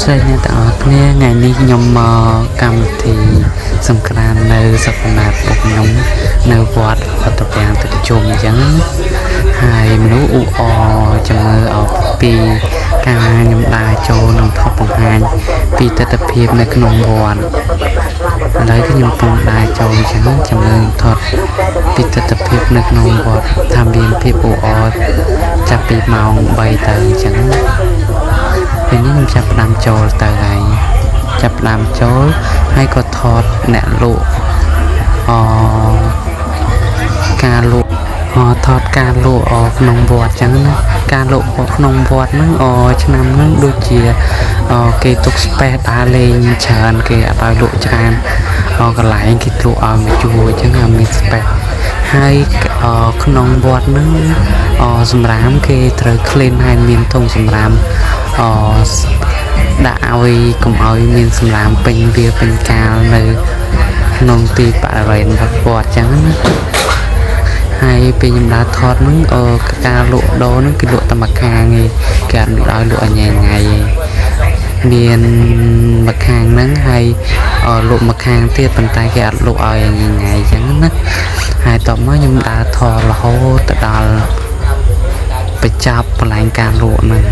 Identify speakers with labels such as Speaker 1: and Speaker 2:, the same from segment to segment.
Speaker 1: ស្រីអ្នកទាំងអស់គ្នាថ្ងៃនេះខ្ញុំមកកម្មវិធីសង្ក្រាន្តនៅសក្តានុពលខ្ញុំនៅវត្តវត្តពាំងទឹកជុំអញ្ចឹងហើយមនុស្សអ៊ូអចាំមើលអបពីការខ្ញុំដើរចូលក្នុងថតបង្ហាញពីទស្សនវិជ្ជានៅក្នុងវត្តឥឡូវខ្ញុំកំពុងដើរចូលអញ្ចឹងចាំមើលថតពីទស្សនវិជ្ជានៅក្នុងវត្តថាមានភាពអ៊ូអចាប់ពីម៉ោង3ទៅអញ្ចឹងពេលនេះខ្ញុំចាប់ផ្ដើមចូលទៅហើយចាប់ផ្ដើមចូលហើយក៏ថតអ្នកលក់ការលក់ថតការលក់ក្នុងវត្តចឹងណាការលក់ក្នុងវត្តហ្នឹងឆ្នាំហ្នឹងដូចជាគេទុក space ដើរលេងច្រើនគេអត់ឲ្យលក់ច្រើនកន្លែងគេលក់ឲ្យមកជួអញ្ចឹងមាន space ហើយក្នុងវត្តហ្នឹងសម្រាមគេត្រូវ clean ហើយមានធុងសម្រាមដាក់ឲ្យកុំឲ្យមានសម្រាមពេញវាពេញកាលនៅក្នុងទីបរិវេណវត្តចឹងណាហើយពេលខ្ញុំដើរថតហ្នឹងការលក់ដូរហ្នឹងគេលក់តែមួយខាងឯងគេអត់ឲ្យលក់ឲ្យញ៉ៃថ្ងៃឯងមានមួយខាងហ្នឹងហើយលក់មួយខាងទៀតប៉ុន្តែគេអត់លក់ឲ្យញ៉ៃថ្ងៃអញ្ចឹងណាហើយតបមកខ្ញុំដើរថតរហូតទៅដល់បញ្ចប់កន្លែងការលក់ហ្នឹង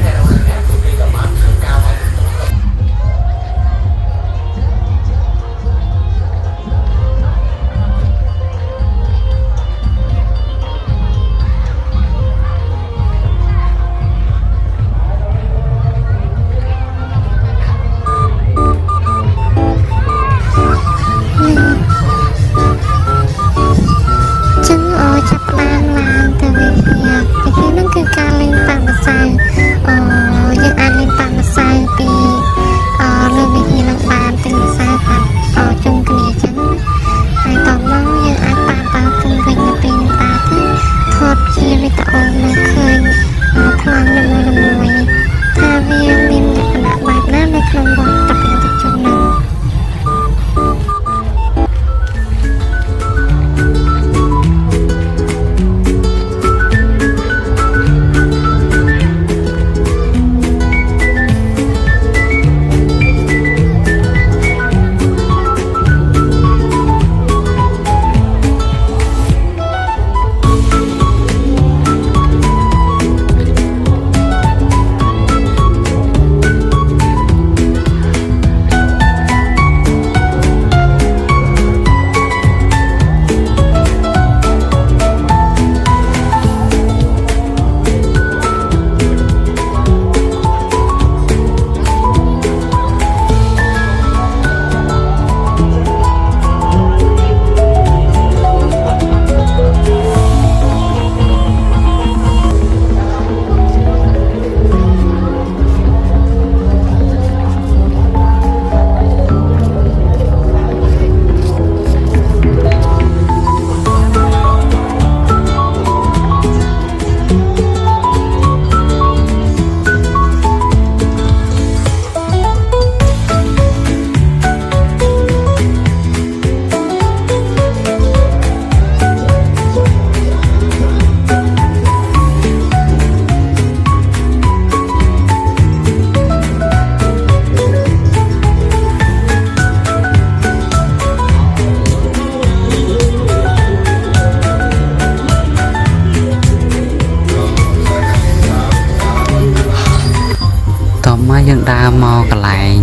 Speaker 1: យើងដើរមកកន្លែង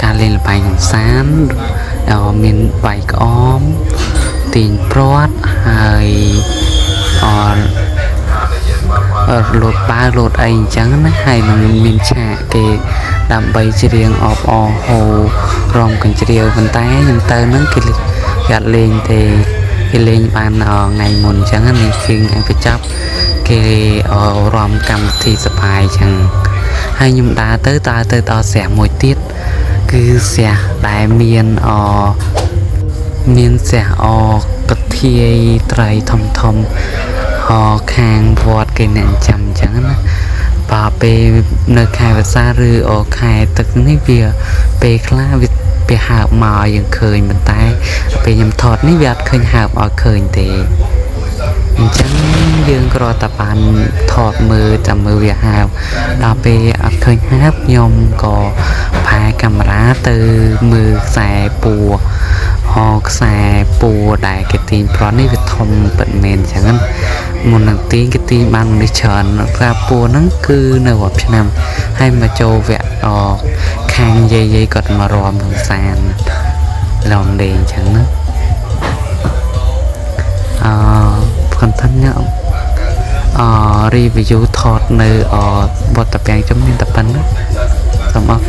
Speaker 1: ការលេងល្បែងកម្សាន្តមានបាយក្អមទាញព្រាត់ហើយលោតបាវលោតអីអញ្ចឹងណាហើយនឹងមានឆាកគេដើម្បីច្រៀងអបអហូរំកញ្ជ្រៀវប៉ុន្តែខ្ញុំទៅហ្នឹងគេអត់លេងទេគេលេងបានថ្ងៃមុនអញ្ចឹងនេះគឺថ្ងៃបញ្ចប់គេរំកម្មវិធីសប្បាយអញ្ចឹងហើយខ្ញុំដើរទៅដល់ស្រះមួយទៀតគឺស្រះដែលមានស្រះកធាយត្រីធំខាងវត្តគេអ្នកចាំអញ្ចឹងណាបើពេលនៅខែវស្សាឬខែទឹកនេះវាពេលខ្លះវាហើបមកយើងឃើញប៉ុន្តែពេលខ្ញុំថតនេះវាអត់ឃើញហើបឲ្យឃើញទេ chẳng dương có tập bàn thọt mưa chầm mưa việc hào đó về khơi hát nhom có phải camera từ mưa xài bùa họ xài bùa đại cái team pro này việc thông bận mền chẳng một lần tí cái team ban đi chọn ra bùa nó cứ nơi vào Việt Nam hay mà châu vẹn khang dây dây cọt mà ròm sàn lòng đèn chẳng nữa phần thân nhau review thọt nơi bọt tập bèn chấm nên tập bắn xong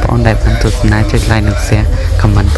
Speaker 1: con đại bản tụt nãy chơi lại được xe comment